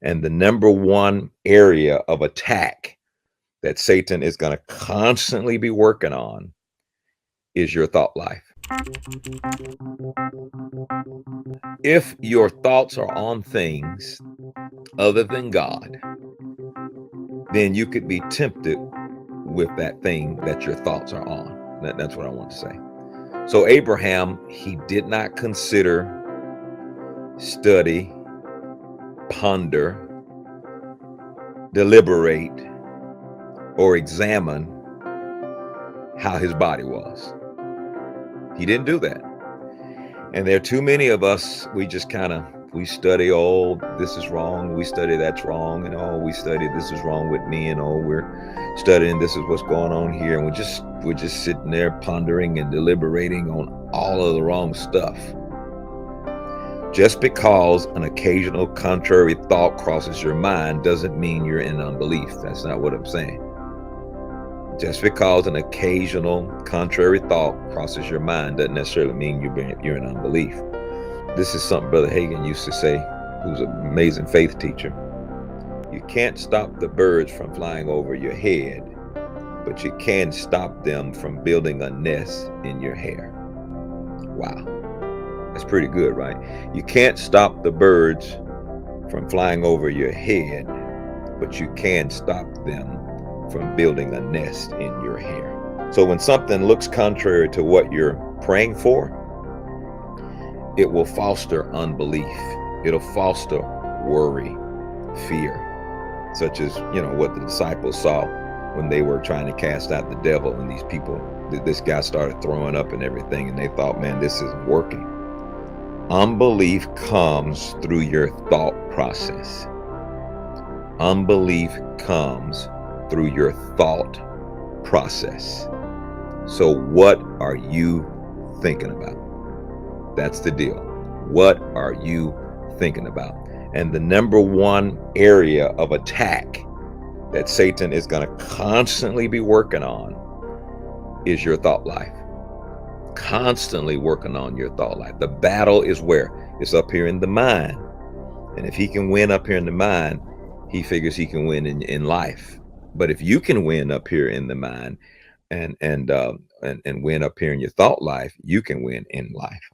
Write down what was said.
And the number one area of attack that Satan is going to constantly be working on is your thought life. If your thoughts are on things other than God, then you could be tempted with that thing that your thoughts are on. That's what I want to say. So Abraham, he did not consider, study, ponder, deliberate, or examine how his body was. He didn't do that. And there are too many of us, we just we study, oh, this is wrong. We study that's wrong. And oh, we study this is wrong with me. And oh, we're studying this is what's going on here. And we're just sitting there pondering and deliberating on all of the wrong stuff. Just because an occasional contrary thought crosses your mind doesn't mean you're in unbelief. That's not what I'm saying. Just because an occasional contrary thought crosses your mind doesn't necessarily mean you're in unbelief. This is something Brother Hagin used to say, who's an amazing faith teacher. You can't stop the birds from flying over your head, but you can stop them from building a nest in your hair. Wow. That's pretty good, right? You can't stop the birds from flying over your head, but you can stop them from building a nest in your hair. So when something looks contrary to what you're praying for, it will foster unbelief. It'll foster worry, fear, such as, what the disciples saw when they were trying to cast out the devil, and this guy started throwing up and everything, and they thought, man, this isn't working. Unbelief comes through your thought process. Unbelief comes through your thought process. So what are you thinking about? That's the deal. What are you thinking about? And the number one area of attack that Satan is going to constantly be working on is your thought life. Constantly working on your thought life. The battle is where? It's up here in the mind. And if he can win up here in the mind, he figures he can win in life. But if you can win up here in the mind and win up here in your thought life, you can win in life.